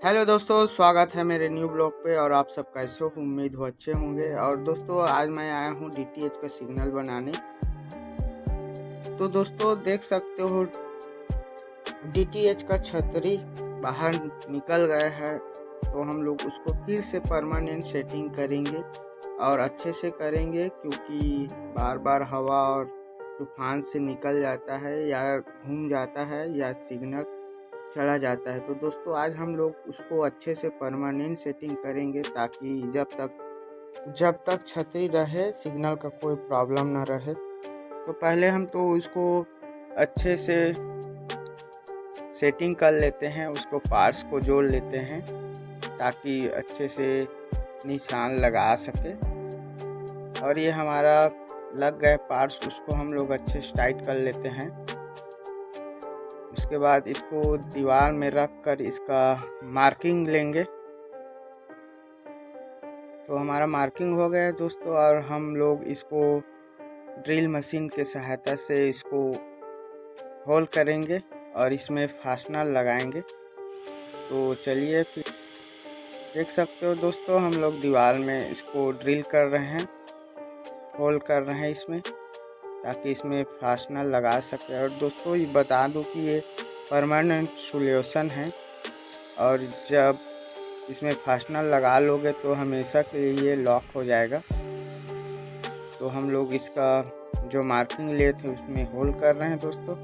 Hello दोस्तों, स्वागत है मेरे न्यू ब्लॉग पे। और आप सब कैसे हो? उम्मीद हो अच्छे होंगे। और दोस्तों, आज मैं आया हूँ डीटीएच का सिग्नल बनाने। तो दोस्तों, देख सकते हो डीटीएच का छतरी बाहर निकल गया है। तो हम लोग उसको फिर से परमानेंट सेटिंग करेंगे और अच्छे से करेंगे, क्योंकि बार बार हवा और तूफान से निकल जाता है या घूम जाता है या सिग्नल चला जाता है। तो दोस्तों, आज हम लोग उसको अच्छे से परमानेंट सेटिंग करेंगे, ताकि जब तक छतरी रहे सिग्नल का कोई प्रॉब्लम ना रहे। तो पहले हम तो उसको अच्छे से सेटिंग कर लेते हैं, उसको पार्ट्स को जोड़ लेते हैं ताकि अच्छे से निशान लगा सके। और ये हमारा लग गए पार्ट्स, उसको हम लोग अच्छे से टाइट कर लेते हैं। उसके बाद इसको दीवार में रख कर इसका मार्किंग लेंगे। तो हमारा मार्किंग हो गया है दोस्तों, और हम लोग इसको ड्रिल मशीन के सहायता से इसको होल करेंगे और इसमें फास्टनर लगाएंगे। तो चलिए, फिर देख सकते हो दोस्तों, हम लोग दीवार में इसको ड्रिल कर रहे हैं, होल कर रहे हैं इसमें, ताकि इसमें फास्टनर लगा सके। और दोस्तों, ये बता दूं कि ये परमानेंट सॉल्यूशन है, और जब इसमें फास्टनर लगा लोगे तो हमेशा के लिए ये लॉक हो जाएगा। तो हम लोग इसका जो मार्किंग लिए थे उसमें होल कर रहे हैं दोस्तों।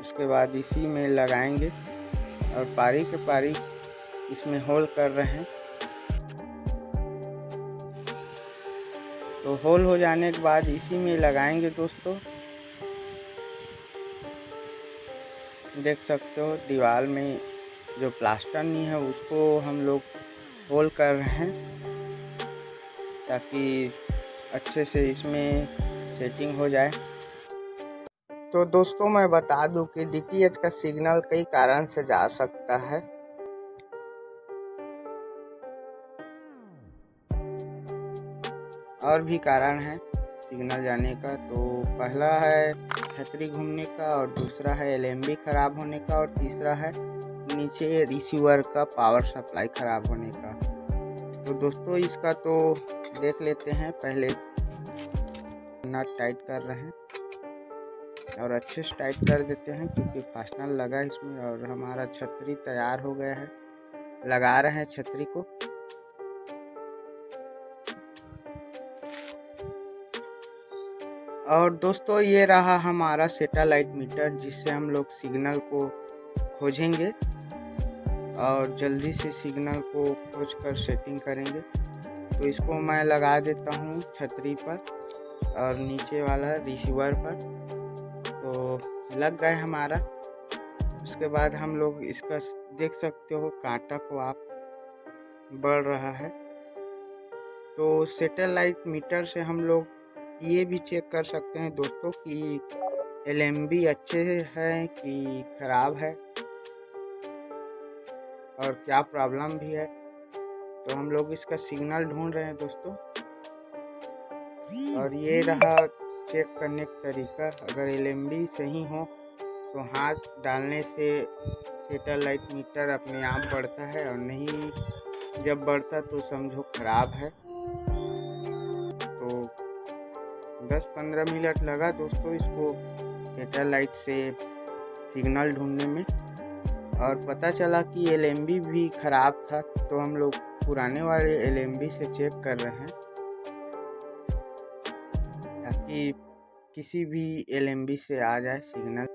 उसके बाद इसी में लगाएंगे और पारी के पारी इसमें होल कर रहे हैं। तो होल हो जाने के बाद इसी में लगाएंगे दोस्तों। देख सकते हो दीवार में जो प्लास्टर नहीं है उसको हम लोग होल कर रहे हैं, ताकि अच्छे से इसमें सेटिंग हो जाए। तो दोस्तों, मैं बता दूं कि डीटीएच का सिग्नल कई कारण से जा सकता है। और भी कारण है सिग्नल जाने का। तो पहला है छतरी घूमने का, और दूसरा है एलएमबी खराब होने का, और तीसरा है नीचे रिसीवर का पावर सप्लाई खराब होने का। तो दोस्तों, इसका तो देख लेते हैं। पहले नट टाइट कर रहे हैं और अच्छे से टाइट कर देते हैं, क्योंकि फास्टनर लगा इसमें। और हमारा छतरी तैयार हो गया है, लगा रहे हैं छतरी को। और दोस्तों, ये रहा हमारा सैटेलाइट मीटर, जिससे हम लोग सिग्नल को खोजेंगे और जल्दी से सिग्नल को खोज कर सेटिंग करेंगे। तो इसको मैं लगा देता हूँ छतरी पर और नीचे वाला रिसीवर पर। तो लग गए हमारा। उसके बाद हम लोग इसका देख सकते हो कांटा को आप बढ़ रहा है। तो सैटेलाइट मीटर से हम लोग ये भी चेक कर सकते हैं दोस्तों कि एलएमबी अच्छे हैं कि खराब है, और क्या प्रॉब्लम भी है। तो हम लोग इसका सिग्नल ढूंढ रहे हैं दोस्तों। और ये रहा चेक करने का तरीका। अगर एलएमबी सही हो तो हाथ डालने से सैटेलाइट मीटर अपने आप बढ़ता है, और नहीं जब बढ़ता तो समझो खराब है। तो 10-15 मिनट लगा दोस्तों इसको सैटेलाइट से सिग्नल ढूंढने में, और पता चला कि एलएमबी भी ख़राब था। तो हम लोग पुराने वाले एलएमबी से चेक कर रहे हैं, ताकि किसी भी एलएमबी से आ जाए सिग्नल।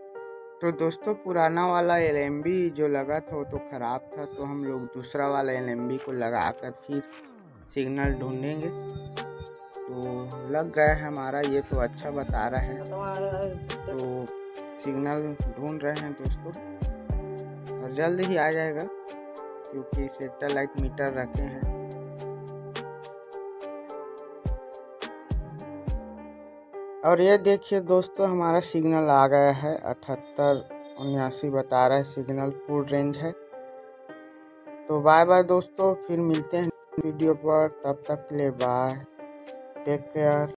तो दोस्तों, पुराना वाला एलएमबी जो लगा था वो तो ख़राब था। तो हम लोग दूसरा वाला एलएमबी को लगा कर फिर सिग्नल ढूंढेंगे। तो लग गया है हमारा, ये तो अच्छा बता रहा है। तो सिग्नल ढूंढ रहे हैं दोस्तों, और जल्द ही आ जाएगा, क्योंकि सैटेलाइट मीटर रखे हैं। और ये देखिए दोस्तों, हमारा सिग्नल आ गया है। 78-79 बता रहा है, सिग्नल फुल रेंज है। तो बाय बाय दोस्तों, फिर मिलते हैं वीडियो पर। तब तक के लिए बाय, टेक केयर।